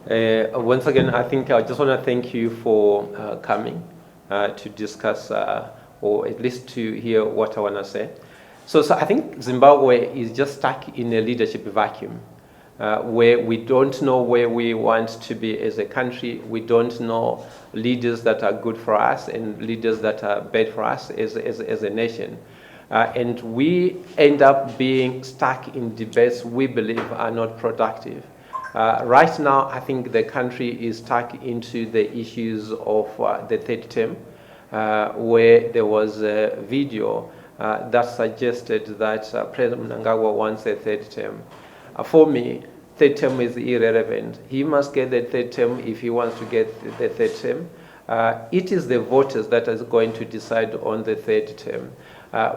Once again, I think I just want to thank you for coming to discuss or at least to hear what I want to say. So I think Zimbabwe is just stuck in a leadership vacuum where we don't know where we want to be as a country. We don't know leaders that are good for us and leaders that are bad for us as a nation. And we end up being stuck in debates we believe are not productive. Right now, I think the country is stuck into the issues of the third term, where there was a video that suggested that President Mnangagwa wants a third term. For me, third term is irrelevant. He must get the third term if he wants to get the third term. It is the voters that is going to decide on the third term.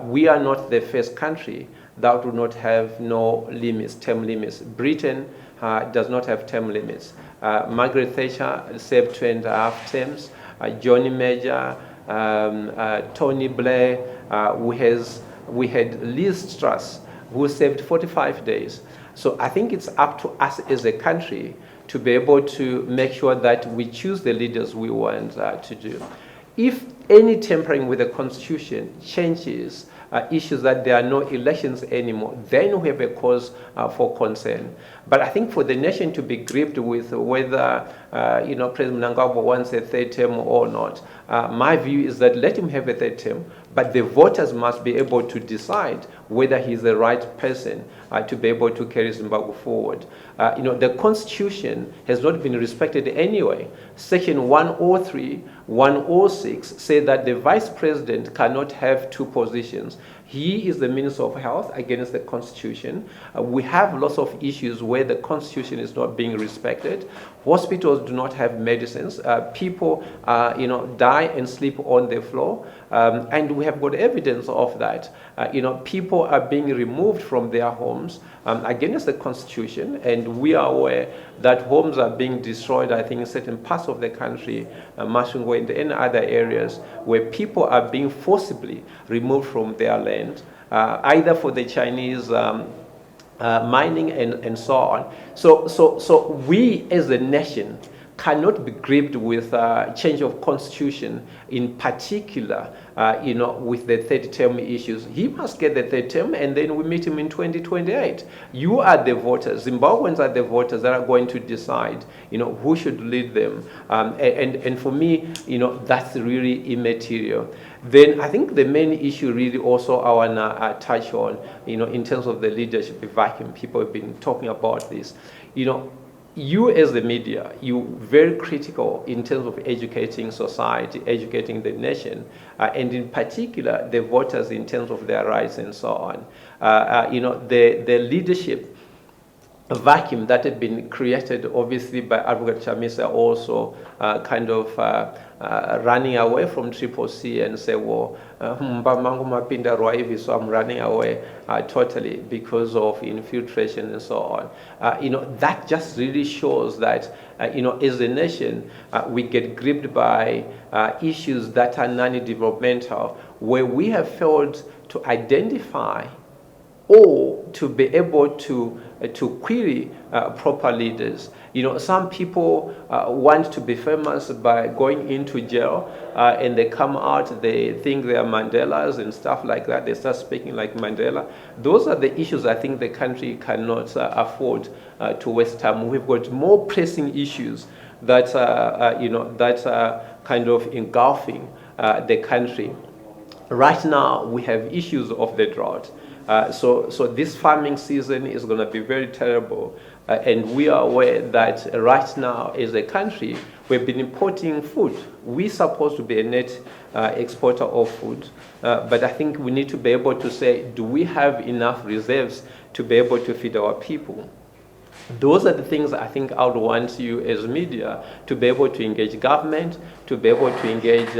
We are not the first country that do not have no limits, term limits. Britain does not have term limits. Margaret Thatcher served 2.5 terms. Johnny Major, Tony Blair, we had Liz Truss, who served 45 days. So I think it's up to us as a country to be able to make sure that we choose the leaders we want to do. If any tampering with the Constitution changes issues that there are no elections anymore, then we have a cause for concern. But I think for the nation to be gripped with whether President Mnangagwa wants a third term or not, my view is that let him have a third term, but the voters must be able to decide whether he's the right person to be able to carry Zimbabwe forward. The Constitution has not been respected anyway. Section 103, 106 say that the Vice President cannot have two positions. He is the Minister of Health against the Constitution. We have lots of issues where the Constitution is not being respected. Hospitals do not have medicines. People, die and sleep on the floor. And we have got evidence of that. People are being removed from their homes against the Constitution, and we are aware that homes are being destroyed, I think, in certain parts of the country, Masvingo and in other areas, where people are being forcibly removed from their land, either for the Chinese mining and so on. So we as a nation cannot be gripped with change of constitution, in particular, with the third term issues. He must get the third term, and then we meet him in 2028. You are the voters. Zimbabweans are the voters that are going to decide, who should lead them. And for me, that's really immaterial. Then I think the main issue really also I want to touch on, in terms of the leadership vacuum. People have been talking about this. You as the media, you're very critical in terms of educating society, educating the nation, and in particular the voters in terms of their rights and so on. The leadership vacuum that had been created obviously by Advocate Chamisa also running away from Triple C and say, well, so I'm running away totally because of infiltration and so on. That just really shows that, as a nation, we get gripped by issues that are non-developmental, where we have failed to identify or to be able to query proper leaders. Some people want to be famous by going into jail, and they come out, they think they are Mandelas and stuff like that. They start speaking like Mandela. Those are the issues I think the country cannot afford to waste time. We've got more pressing issues that are kind of engulfing the country. Right now, we have issues of the drought. So this farming season is going to be very terrible, and we are aware that right now as a country we've been importing food. We're supposed to be a net exporter of food, but I think we need to be able to say, do we have enough reserves to be able to feed our people? Those are the things I think I would want you as media to be able to engage government, to be able to engage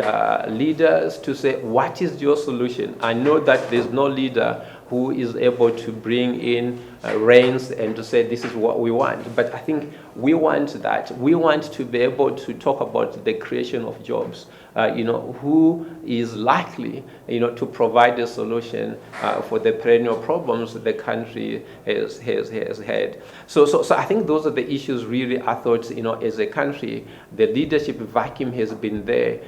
leaders, to say, what is your solution? I know that there's no leader who is able to bring in reins and to say this is what we want. But I think we want that. We want to be able to talk about the creation of jobs. Who is likely, to provide a solution for the perennial problems the country has had. So I think those are the issues really. I thought, as a country, the leadership vacuum has been there,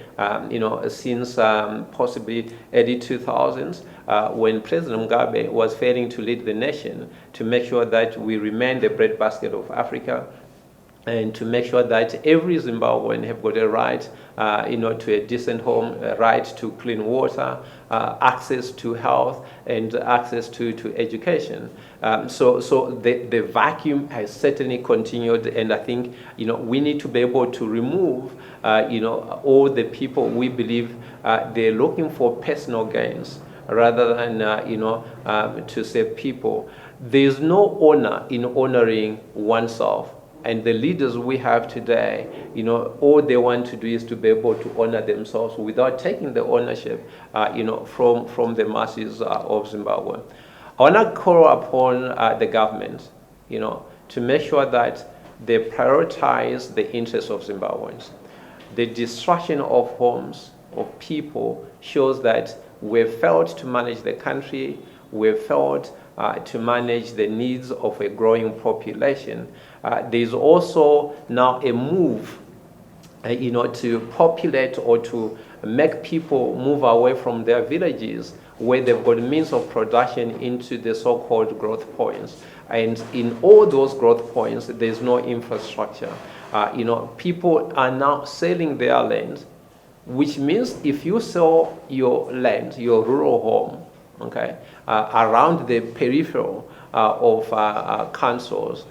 since possibly early 2000s, when President Mugabe was failing to lead the nation to make sure that we remain the breadbasket of Africa, and to make sure that every Zimbabwean have got a right, to a decent home, a right to clean water, access to health, and access to education. So the vacuum has certainly continued, and I think, we need to be able to remove, all the people we believe they're looking for personal gains rather than, to save people. There's no honor in honoring oneself. And the leaders we have today, all they want to do is to be able to honor themselves without taking the ownership, from the masses of Zimbabwe. I want to call upon the government, to make sure that they prioritize the interests of Zimbabweans. The destruction of homes, of people, shows that we've failed to manage the country, we've failed to manage the needs of a growing population. There's also now a move, to populate or to make people move away from their villages where they've got means of production into the so-called growth points. And in all those growth points, there's no infrastructure. People are now selling their land, which means if you sell your land, your rural home, okay, around the peripheral of councils,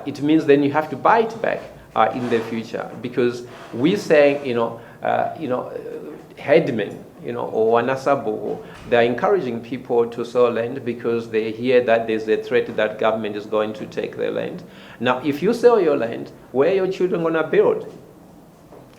it means then you have to buy it back in the future, because we're saying, headmen, or wanasabu, they're encouraging people to sell land because they hear that there's a threat that government is going to take their land. Now, if you sell your land, where are your children going to build?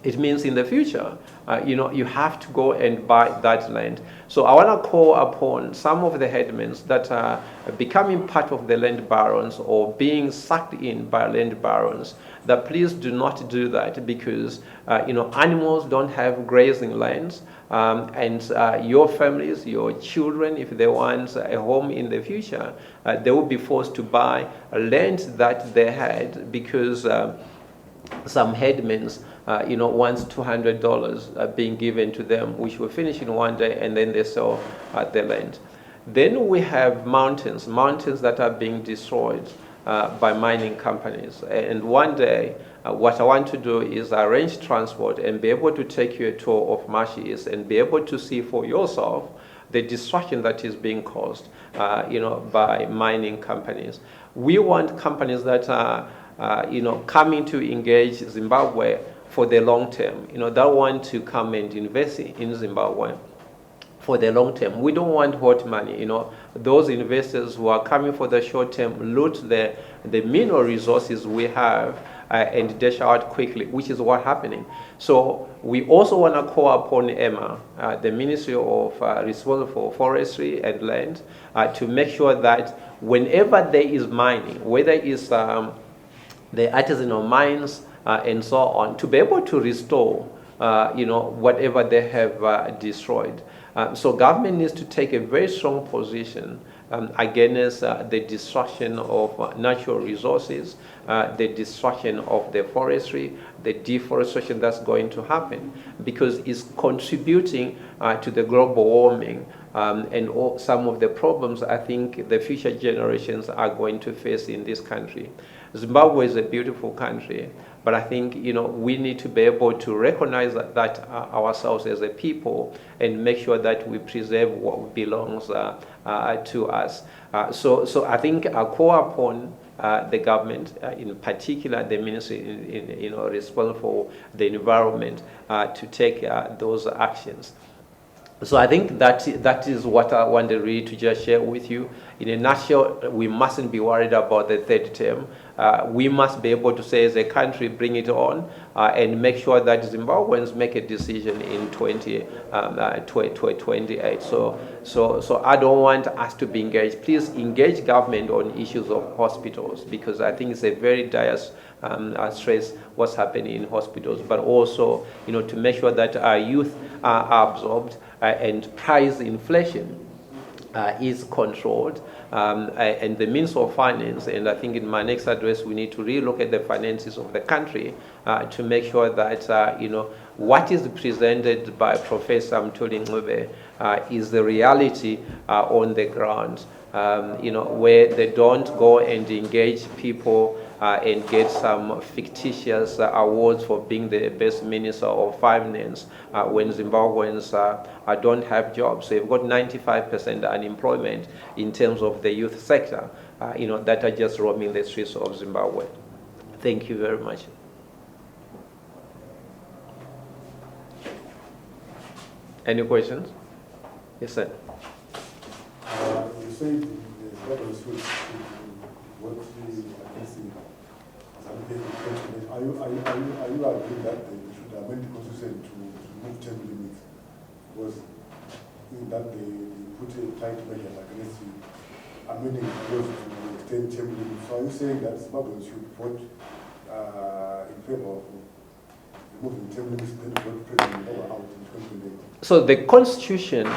It means in the future, you have to go and buy that land. So I want to call upon some of the headmen that are becoming part of the land barons or being sucked in by land barons, that please do not do that, because animals don't have grazing lands, and your families, your children, if they want a home in the future, they will be forced to buy land that they had because some headmen wants $200 being given to them, which will finish in one day, and then they sell the land. Then we have mountains that are being destroyed by mining companies. And one day, what I want to do is arrange transport and be able to take you a tour of Marshes and be able to see for yourself the destruction that is being caused, by mining companies. We want companies that are, coming to engage Zimbabwe for the long term, that want to come and invest in Zimbabwe for the long term. We don't want hot money, those investors who are coming for the short term loot the mineral resources we have and dash out quickly, which is what's happening. So we also want to call upon EMA, the Ministry of responsible for Forestry and Land, to make sure that whenever there is mining, whether it's the artisanal mines, and so on, to be able to restore, whatever they have destroyed. So government needs to take a very strong position against the destruction of natural resources, the destruction of the forestry, the deforestation that's going to happen, because it's contributing to the global warming and some of the problems I think the future generations are going to face in this country. Zimbabwe is a beautiful country, but I think we need to be able to recognize that ourselves as a people and make sure that we preserve what belongs to us. So I think I call upon the government, in particular the ministry responsible for the environment, to take those actions. So I think that is what I wanted really to just share with you. In a nutshell, we mustn't be worried about the third term. we must be able to say as a country, bring it on and make sure that Zimbabweans make a decision in 2028. So I don't want us to be engaged. Please engage government on issues of hospitals, because I think it's a very dire stress what's happening in hospitals, but also, to make sure that our youth are absorbed and price inflation is controlled, and the means of finance. And I think in my next address, we need to relook at the finances of the country to make sure that, what is presented by Professor Mthuli Ncube is the reality on the ground, where they don't go and engage people and get some fictitious awards for being the best minister of finance when Zimbabweans don't have jobs. So you've got 95% unemployment in terms of the youth sector, that are just roaming the streets of Zimbabwe. Thank you very much. Any questions? Yes, sir. You said the government should work against the Are you arguing that they should amend the constitution to remove term limits? Because in that they put a tight measure against the amending clause to extend term limits. So are you saying that Zimbabweans should vote in favor of removing term limits, then vote President Obama out in 2028? So the constitution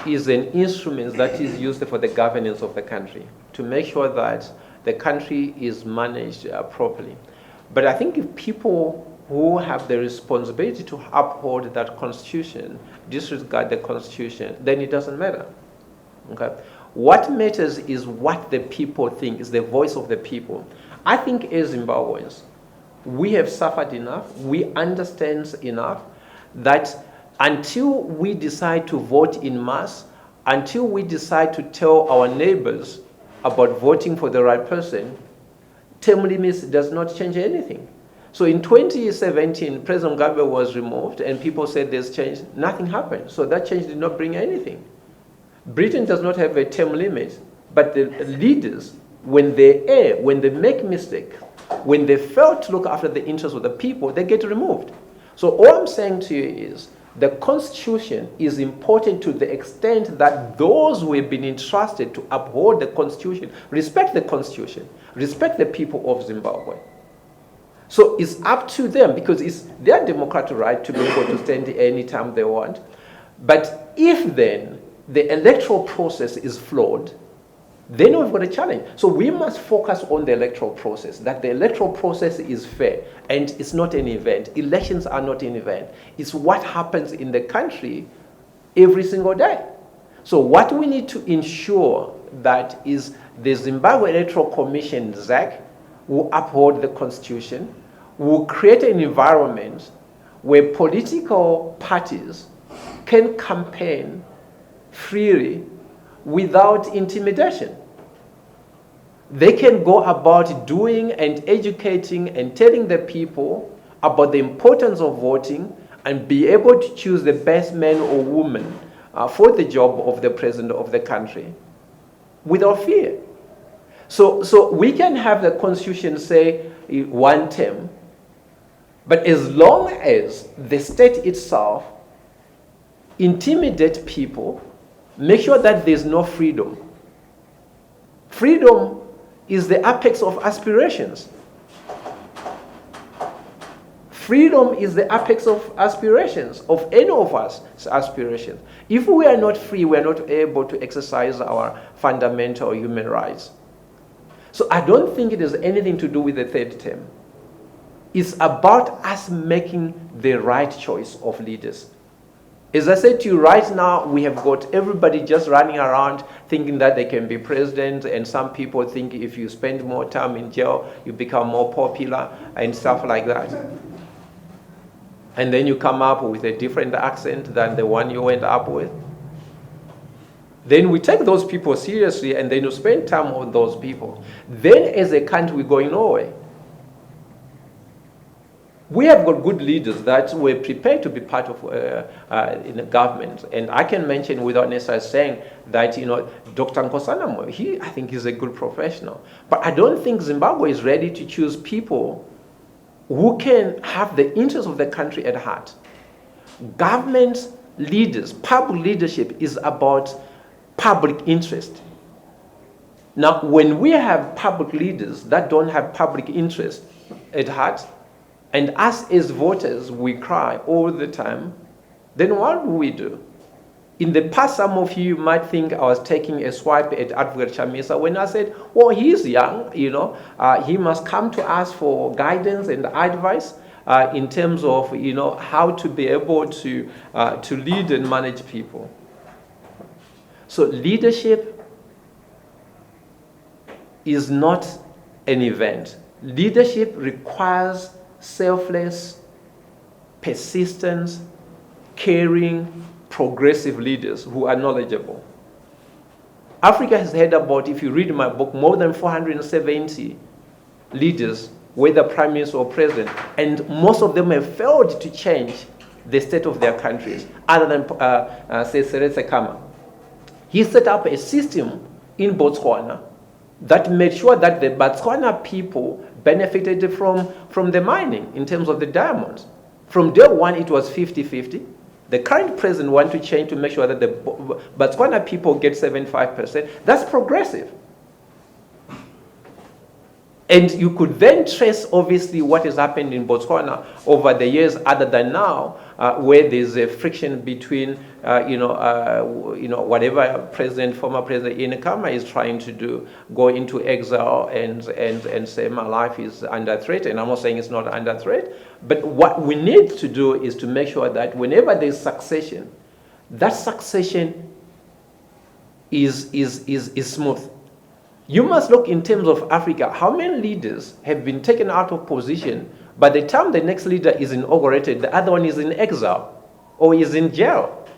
is an instrument that is used for the governance of the country, to make sure that the country is managed properly. But I think if people who have the responsibility to uphold that constitution disregard the constitution, then it doesn't matter. Okay? What matters is what the people think, is the voice of the people. I think as Zimbabweans, we have suffered enough, we understand enough that until we decide to vote in mass, until we decide to tell our neighbors about voting for the right person, term limits does not change anything. So in 2017, President Mugabe was removed and people said there's change. Nothing happened. So that change did not bring anything. Britain does not have a term limit, but the leaders, when they err, when they make mistake, when they fail to look after the interests of the people, they get removed. So all I'm saying to you is, the Constitution is important to the extent that those who have been entrusted to uphold the Constitution respect the Constitution, respect the people of Zimbabwe. So it's up to them, because it's their democratic right to be able to stand anytime they want. But if then the electoral process is flawed, then we've got a challenge. So we must focus on the electoral process, that the electoral process is fair, and it's not an event. Elections are not an event. It's what happens in the country every single day. So what we need to ensure that is the Zimbabwe Electoral Commission, ZEC, will uphold the Constitution, will create an environment where political parties can campaign freely without intimidation. They can go about doing and educating and telling the people about the importance of voting and be able to choose the best man or woman for the job of the president of the country without fear. So we can have the Constitution say one term, but as long as the state itself intimidates people, make sure that there's no freedom. Freedom is the apex of aspirations. Freedom is the apex of aspirations, of any of us aspirations. If we are not free, we are not able to exercise our fundamental human rights. So I don't think it has anything to do with the third term. It's about us making the right choice of leaders. As I said to you, right now, we have got everybody just running around thinking that they can be president, and some people think if you spend more time in jail, you become more popular and stuff like that. And then you come up with a different accent than the one you went up with. Then we take those people seriously, and then you spend time on those people. Then as a country, we're going nowhere. We have got good leaders that were prepared to be part of in the government. And I can mention without necessarily saying that, Dr. Nkosana, I think he's a good professional. But I don't think Zimbabwe is ready to choose people who can have the interests of the country at heart. Government leaders, public leadership is about public interest. Now, when we have public leaders that don't have public interest at heart, and us as voters, we cry all the time, then what do we do? In the past, some of you might think I was taking a swipe at Advocate Chamisa when I said, well, he's young, he must come to us for guidance and advice in terms of, how to be able to lead and manage people. So leadership is not an event. Leadership requires selfless, persistent, caring, progressive leaders who are knowledgeable. Africa has had about, if you read my book, more than 470 leaders, whether prime minister or president, and most of them have failed to change the state of their countries, other than, say, Seretse Khama. He set up a system in Botswana that made sure that the Botswana people benefited from the mining in terms of the diamonds. From day one, it was 50-50. The current president wants to change to make sure that the Botswana people get 75%. That's progressive. And you could then trace, obviously, what has happened in Botswana over the years, other than now, where there's a friction between, whatever former President Ian Khama is trying to do, go into exile and say my life is under threat. And I'm not saying it's not under threat, but what we need to do is to make sure that whenever there's succession, that succession is smooth. You must look in terms of Africa. How many leaders have been taken out of position? By the time the next leader is inaugurated, the other one is in exile or is in jail.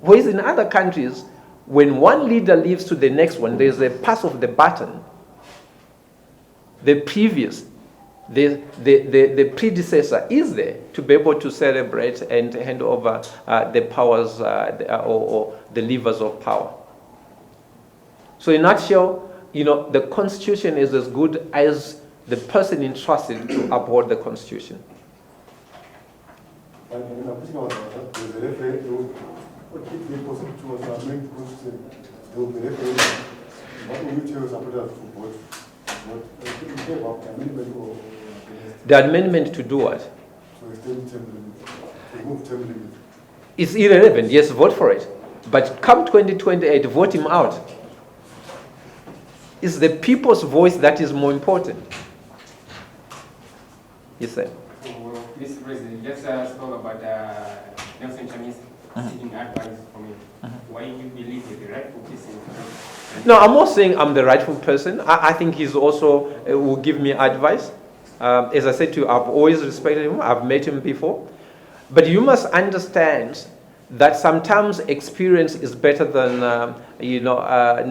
Whereas in other countries, when one leader leaves to the next one, there's a pass of the baton. The previous, the predecessor is there to be able to celebrate and hand over the powers or the levers of power. So in a nutshell, the Constitution is as good as the person entrusted to uphold the Constitution. And I'm thinking about that. There's a referendum. If they proceed to amend the Constitution, there will be a referendum. What will you tell supporters to vote? What in favor of the amendment or the amendment to do what? to extend term limit, to remove term limit? It's irrelevant. Yes, vote for it. But come 2028, vote him out. It's the people's voice that is more important. Yes, sir. Well, Mr. President, just spoke about Nelson Chamisa seeking advice from you. Why do you believe he's the rightful person? No, I'm not saying I'm the rightful person. I think he's also will give me advice. As I said to you, I've always respected him. I've met him before. But you must understand that sometimes experience is better than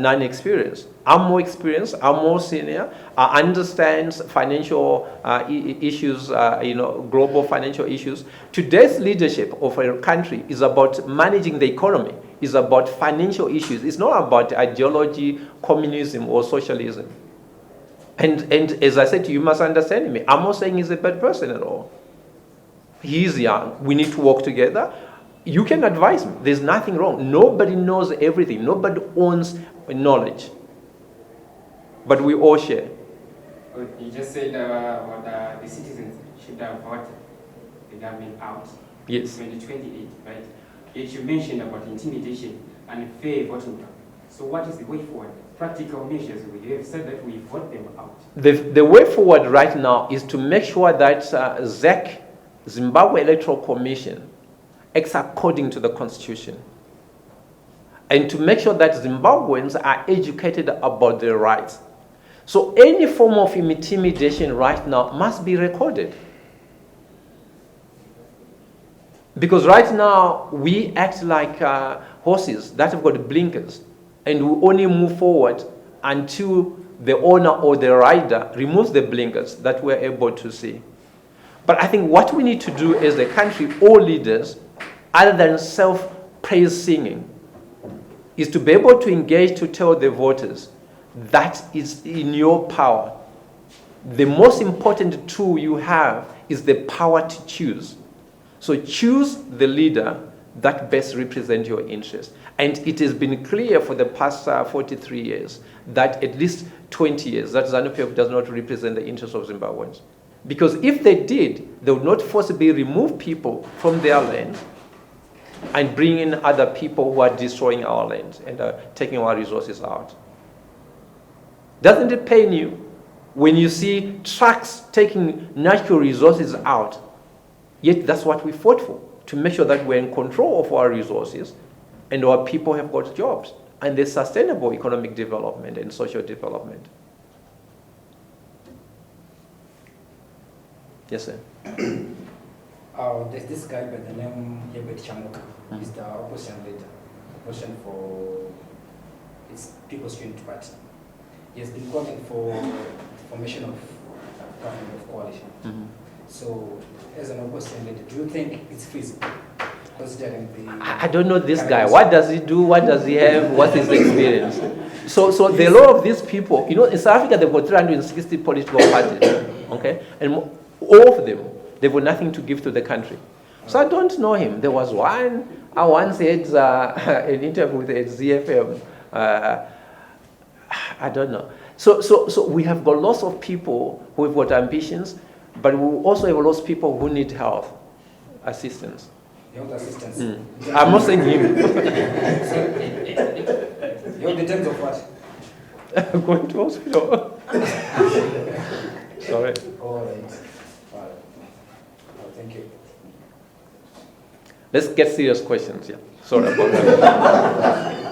non-experience. I'm more experienced. I'm more senior. I understand financial issues. Global financial issues. Today's leadership of a country is about managing the economy. It's about financial issues. It's not about ideology, communism, or socialism. And as I said to you, you must understand me. I'm not saying he's a bad person at all. He's young. We need to work together. You can advise me. There's nothing wrong. Nobody knows everything. Nobody owns knowledge. But we all share. You just said the citizens should have voted the government out. Yes. 2028, right? Yet you mentioned about intimidation and fair voting. So what is the way forward? Practical measures. You have said that we vote them out. The way forward right now is to make sure that ZEC, Zimbabwe Electoral Commission, acts according to the Constitution. And to make sure that Zimbabweans are educated about their rights. So any form of intimidation right now must be recorded. Because right now, we act like horses that have got blinkers. And we only move forward until the owner or the rider removes the blinkers that we're able to see. But I think what we need to do as a country, all leaders, other than self-praise singing, is to be able to engage to tell the voters that is in your power. The most important tool you have is the power to choose. So choose the leader that best represents your interests. And it has been clear for the past 43 years that at least 20 years that ZANU-PF does not represent the interests of Zimbabweans. Because if they did, they would not forcibly remove people from their land and bring in other people who are destroying our land and taking our resources out. Doesn't it pain you when you see trucks taking natural resources out? Yet that's what we fought for, to make sure that we're in control of our resources and our people have got jobs and there's sustainable economic development and social development. Yes, sir. There's this guy by the name Yebet Chamuka. He's the opposition leader. Opposition for its People's Unity Party. He has been calling for formation of government of coalition. So, as an opposition leader, do you think it's feasible? Considering the I don't know this guy. What does he do? What does he have? What's his experience? So there are a lot of these people. You know, in South Africa, they've got 360 political parties. Okay? And all of them, they've got nothing to give to the country. So I don't know him. There was one, I once had an interview with ZFM. I don't know. So we have got lots of people who have got ambitions, but we also have lots of people who need health assistance. Health assistance? I'm not saying him. Health in terms of what? Going to hospital. Sorry. All right. Thank you. Let's get serious questions. Yeah. Sorry about that.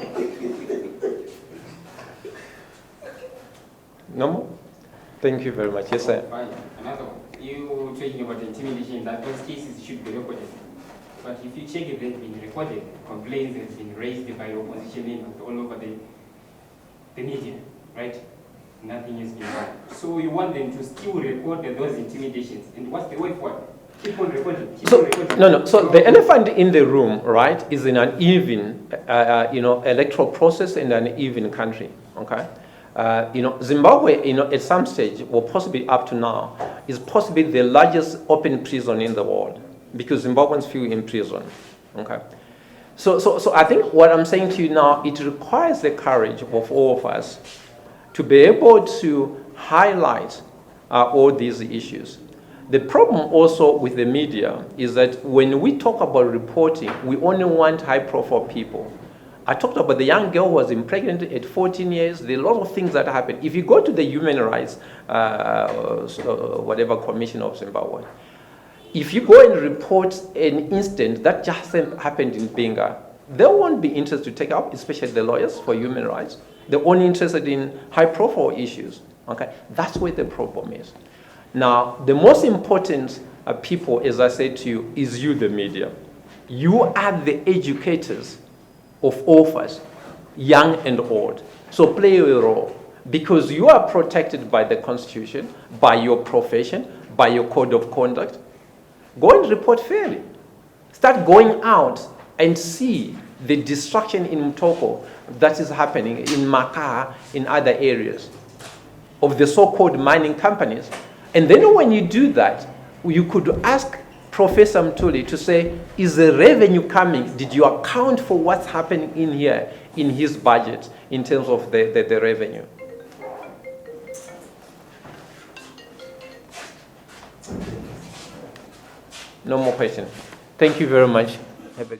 No more? Thank you very much. Yes, sir. Fine. Another one. You talking about intimidation, that those cases should be recorded. But if you check if they've been recorded, complaints have been raised by opposition members all over the media, right? Nothing has been done. So you want them to still record those intimidations. And what's the way forward? Keep on recording. Keep on recording. No. So the elephant in the room, right, is in an even, electoral process in an even country. Okay. Zimbabwe, at some stage, or possibly up to now, is possibly the largest open prison in the world because Zimbabweans feel in prison. Okay. So I think what I'm saying to you now, it requires the courage of all of us to be able to highlight all these issues. The problem also with the media is that when we talk about reporting, we only want high-profile people. I talked about the young girl who was impregnated at 14 years. There are a lot of things that happen. If you go to the Human Rights, whatever commission of Zimbabwe, if you go and report an incident that just happened in Benga, they won't be interested to take up, especially the lawyers for human rights. They're only interested in high-profile issues. Okay, that's where the problem is. Now, the most important people, as I said to you, is you, the media. You are the educators of all of us, young and old. So play a role, because you are protected by the Constitution, by your profession, by your code of conduct. Go and report fairly. Start going out and see the destruction in Mtoko that is happening in Magaya, in other areas of the so-called mining companies. And then when you do that, you could ask Professor Mtuli to say, is the revenue coming? Did you account for what's happening in here, in his budget, in terms of the revenue? No more questions. Thank you very much. Have a